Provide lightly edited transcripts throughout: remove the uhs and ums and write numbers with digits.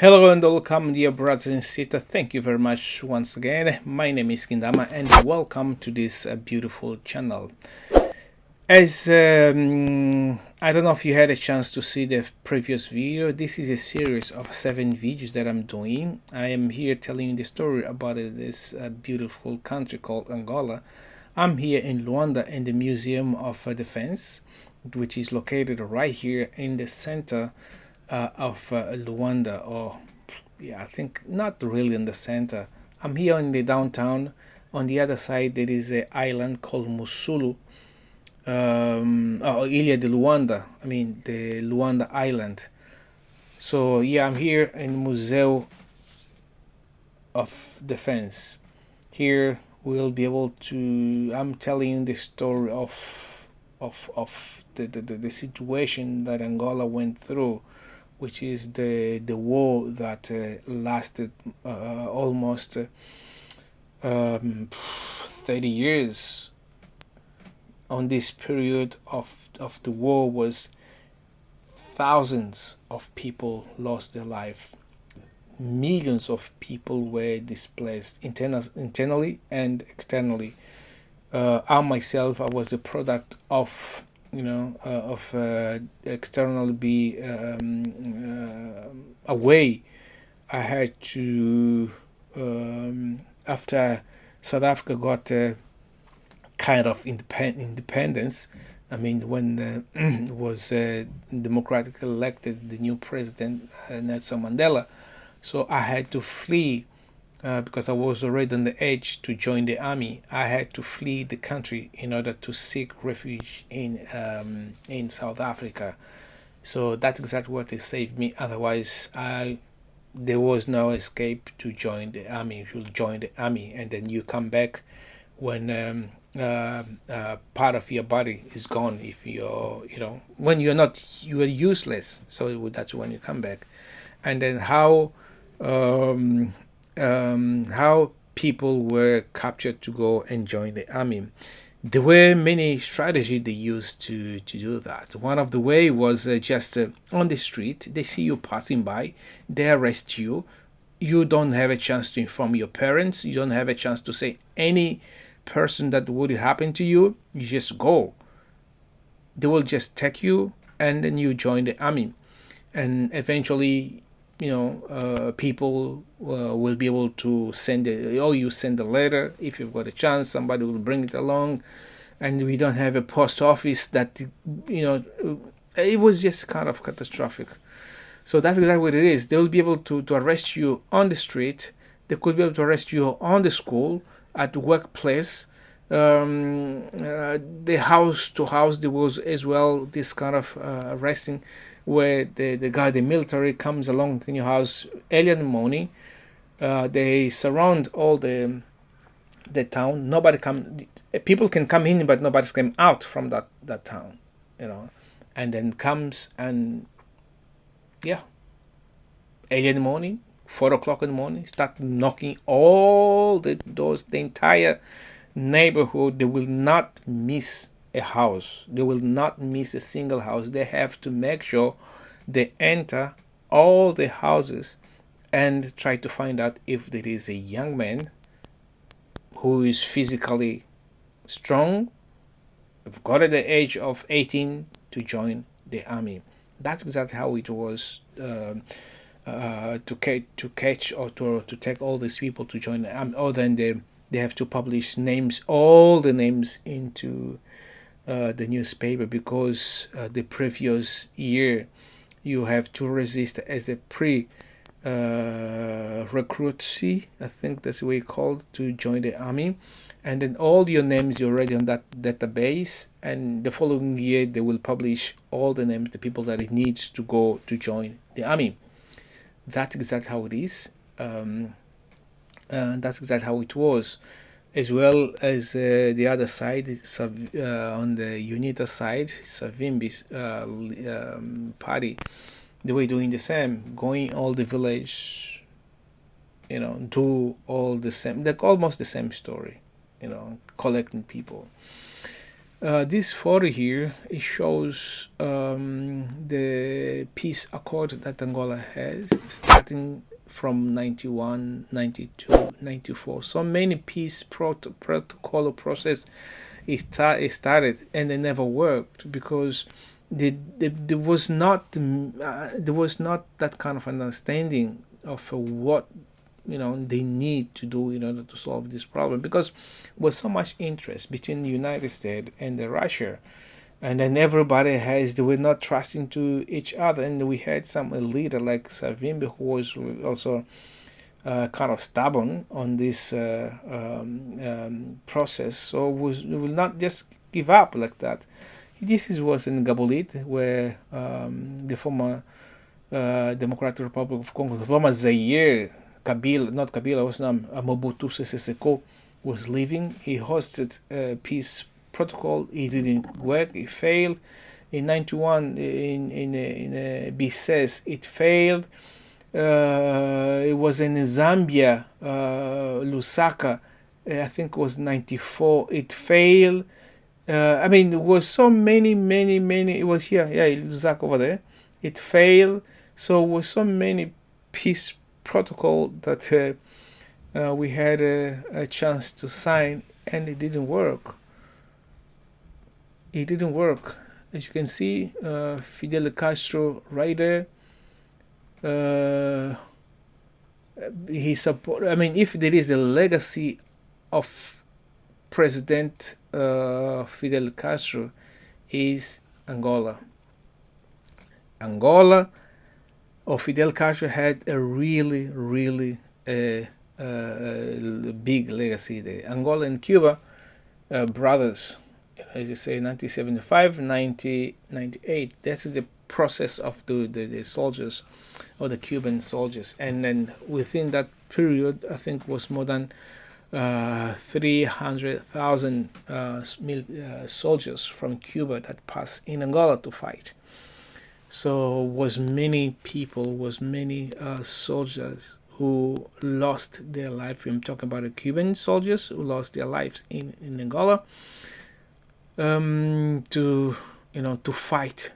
Hello and welcome, dear brothers and sisters. Thank you very much once again. My name is Kindama, and welcome to this beautiful channel. As I don't know if you had a chance to see the previous video. This is a series of 7 videos that I'm doing. I am here telling you the story about this beautiful country called Angola. I'm here in Luanda in the Museum of Defense, which is located right here in the center of Luanda, or yeah, I think not really in the center. I'm here in the downtown. On the other side, there is an island called Musulu, or Ilha de Luanda. I mean, the Luanda Island. So yeah, I'm here in Museo of Defense. Here we'll be able to. I'm telling you the story of the situation that Angola went through, which is the war that lasted almost 30 years. On this period of the war was thousands of people lost their life. Millions of people were displaced internally and externally. I myself, I was a product of externally be away. I had to after South Africa got kind of independence. I mean, when was democratically elected the new president, Nelson Mandela. So I had to flee because I was already on the edge to join the army. I had to flee the country in order to seek refuge in South Africa. So that's exactly what saved me. Otherwise, there was no escape to join the army. You'll join the army, and then you come back when part of your body is gone. If when you are useless. So that's when you come back, and then how people were captured to go and join the army. There were many strategies they used to do that. One of the way was just on the street, they see you passing by, they arrest you. You don't have a chance to inform your parents. You don't have a chance to say any person that would happen to you. You just go. They will just take you, and then you join the army. And eventually, people will be able to send you send a letter. If you've got a chance, somebody will bring it along. And we don't have a post office that, it was just kind of catastrophic. So that's exactly what it is. They will be able to arrest you on the street. They could be able to arrest you on the school, at the workplace. The house to house, there was as well this kind of arresting, where the guy, the military, comes along in your house early in the morning. They surround all the town. Nobody come. People can come in, but nobody's come out from that town. And then comes and yeah, early in the morning, 4 o'clock in the morning, start knocking all the doors, the entire neighborhood. They will not miss a house. They will not miss a single house. They have to make sure they enter all the houses and try to find out if there is a young man who is physically strong, got at the age of 18 to join the army. That's exactly how it was. To catch or to take all these people to join the army. Or then they have to publish names, all the names, into the newspaper, because the previous year you have to register as a recruitee, I think that's the way it's called, to join the army. And then all your names, you're already on that database, and the following year they will publish all the names, the people that it needs to go to join the army. That's exactly how it is. And that's exactly how it was. As well as the other side, on the UNITA side, Savimbi's party, they were doing the same, going all the village, do all the same, like almost the same story, collecting people. This photo here, it shows the peace accord that Angola has, starting from 91, 92, 94. So many peace protocol process it started, and they never worked because there was not that kind of understanding of what they need to do in order to solve this problem, because there was so much interest between the United States and the Russia, and then everybody they were not trusting to each other, and we had some leader like Savimbi who was also kind of stubborn on this process, so we will not just give up like that. Was in Gabolit, where the former Democratic Republic of Congo, the former Zaire, Kabila, not Kabila, was not Mobutu Sese Seko, was leaving. He hosted a peace protocol. It didn't work. It failed. In 91, in Bisses, it failed. It was in Zambia, Lusaka, I think it was 94. It failed. There was so many. It was here, Lusaka over there. It failed. So there was so many peace protocol that we had a chance to sign, and it didn't work. It didn't work. As you can see, Fidel Castro right there. He support. If there is a legacy of President Fidel Castro, is Angola. Angola or Fidel Castro had a really big legacy there. Angola and Cuba, brothers, as you say, 1975, 1998. That's the process of the soldiers, or the Cuban soldiers, and then within that period, I think was more than 300,000 soldiers from Cuba that passed in Angola to fight. So was many soldiers who lost their life. I'm talking about the Cuban soldiers who lost their lives in Angola to fight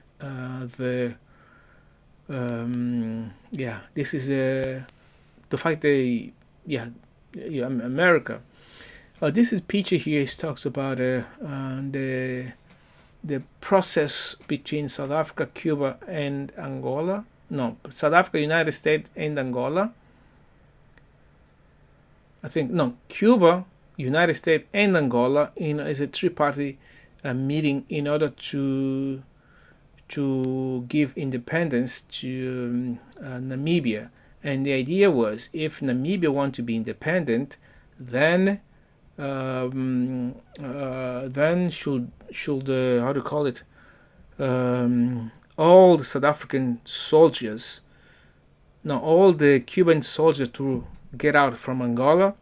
this is to fight America. This is picture here. It talks about the process between South Africa, Cuba, and Angola. No, South Africa, United States, and Angola. I think no, Cuba, United States, and Angola is a three-party meeting in order to give independence to Namibia. And the idea was, if Namibia want to be independent, then should how to call it, all the South African soldiers, no, all the Cuban soldiers to get out from Angola,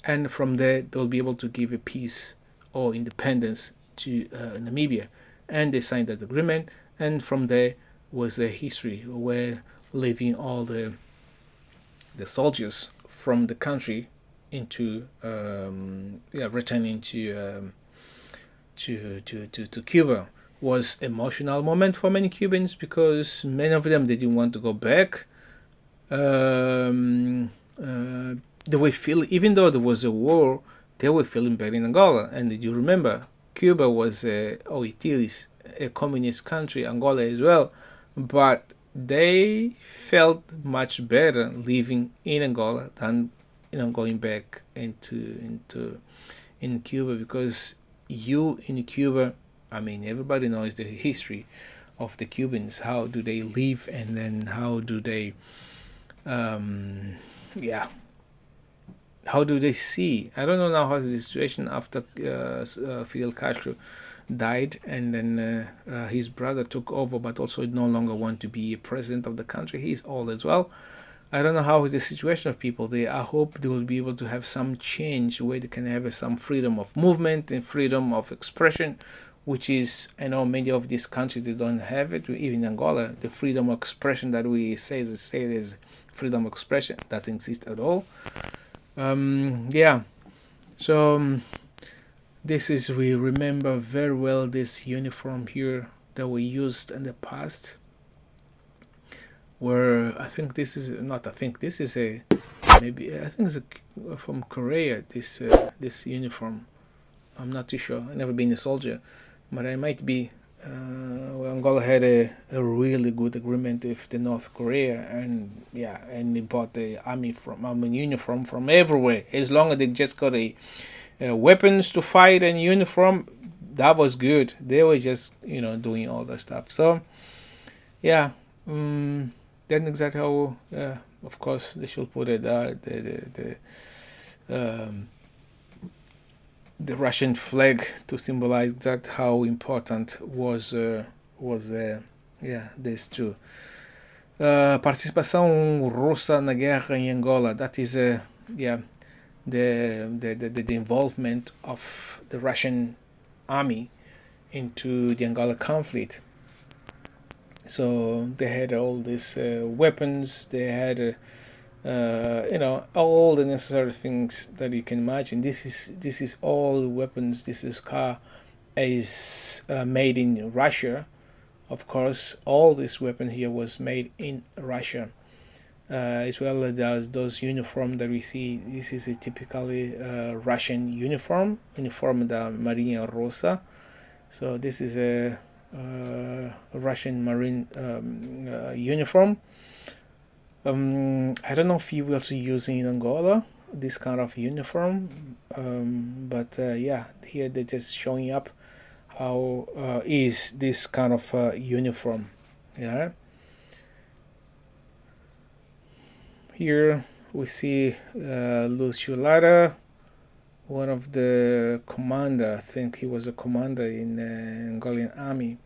and from there they'll be able to give a peace or independence to Namibia. And they signed that agreement, and from there was a history where leaving all the soldiers from the country into returning to Cuba. Was emotional moment for many Cubans, because many of them, they didn't want to go back. They were feeling, even though there was a war, they were feeling better in Angola. And did you remember, Cuba was it is a communist country, Angola as well, but they felt much better living in Angola than going back into Cuba, because in Cuba, everybody knows the history of the Cubans. How do they live, and then how do they how do they see? I don't know now how's the situation after Fidel Castro died, and then his brother took over, but also no longer want to be president of the country. He's old as well. I don't know how is the situation of people there. I hope they will be able to have some change where they can have some freedom of movement and freedom of expression, which is, I know many of these countries, they don't have it. Even in Angola, the freedom of expression that we say is freedom of expression doesn't exist at all. So This is, we remember very well this uniform here that we used in the past, where I think this is not, I think this is a, maybe I think it's from Korea, this uniform. I'm not too sure. I've never been a soldier, but I might be. Well, Angola had a really good agreement with the North Korea, and yeah, and they bought the army uniform from everywhere. As long as they just got a weapons to fight and uniform, that was good. They were just doing all that stuff. So yeah, then exactly how of course they should put it the Russian flag to symbolize that how important was yeah, this too. Participação russa na guerra em Angola. That is yeah, the involvement of the Russian army into the Angola conflict. So they had all these weapons. They had all the necessary things that you can imagine. This is all weapons. This is car is made in Russia. Of course, all this weapon here was made in Russia. As well as those uniform that we see. This is a typically Russian uniform da Marinha Rosa. So this is a Russian Marine uniform. I don't know if you will also using in Angola this kind of uniform, but yeah, here they're just showing up how is this kind of uniform. Yeah. Here we see Lucio Lara, one of the commander. I think he was a commander in the Angolan army.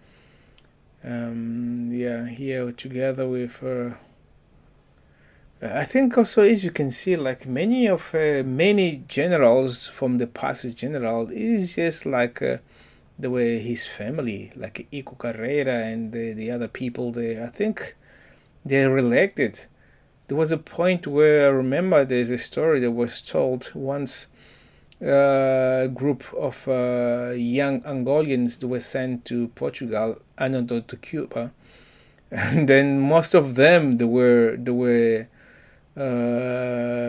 Yeah, here together with. I think also, as you can see, like many generals from the past general is just like the way his family, like Ico Carrera and the other people there. I think they're elected. There was a point where I remember there's a story that was told once. A group of young Angolians that were sent to Portugal and to Cuba, and then most of them they were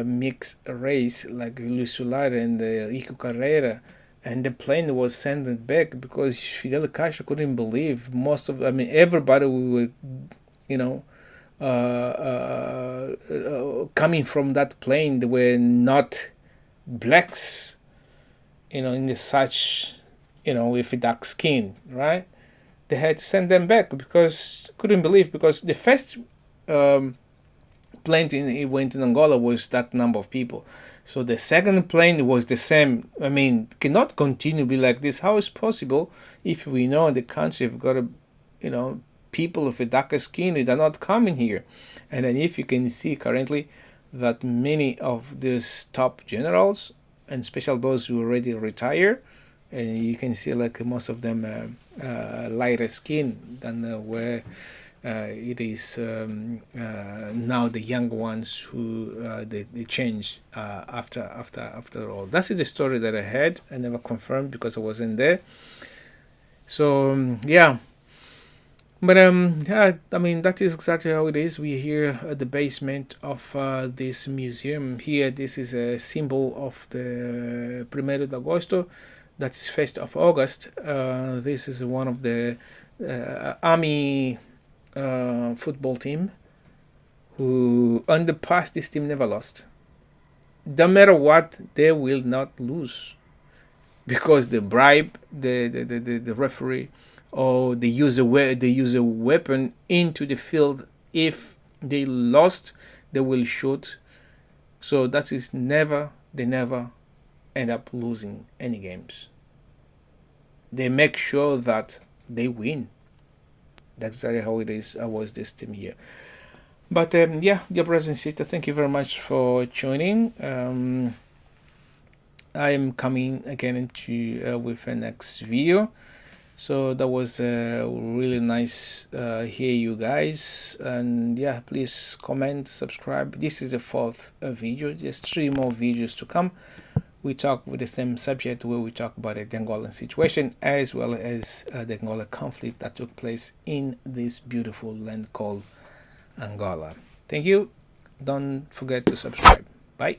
mixed race, like Lusular and Ico Carrera, and the plane was sent back because Fidel Castro couldn't believe everybody we were coming from that plane, they were not blacks, in the such, with a dark skin, right? They had to send them back because couldn't believe, because the first plane it went in Angola was that number of people. So the second plane was the same. Cannot continue to be like this. How is possible if we know in the country we've got people with a darker skin, they're not coming here. And then if you can see currently that many of these top generals, and especially those who already retire, and you can see like most of them lighter skin than where it is now the young ones who they change after all. That's the story that I had. I never confirmed because I wasn't there. So yeah. But yeah, that is exactly how it is. We're here at the basement of this museum. Here, this is a symbol of the 1º de Agosto, that's 1st of August. This is one of the army football team who, in the past, this team never lost. No matter what, they will not lose because they bribe the referee, or they use a weapon into the field. If they lost, they will shoot. So that is they never end up losing any games. They make sure that they win. That's exactly how it is. I was this team here. But yeah, dear brothers and sisters, thank you very much for joining. I'm coming again with a next video. So that was really nice hear you guys, and yeah, please comment, subscribe. This is the 4th video, just 3 more videos to come. we talk with the same subject where we talk about the Angolan situation as well as the Angola conflict that took place in this beautiful land called Angola. Thank you. Don't forget to subscribe. Bye.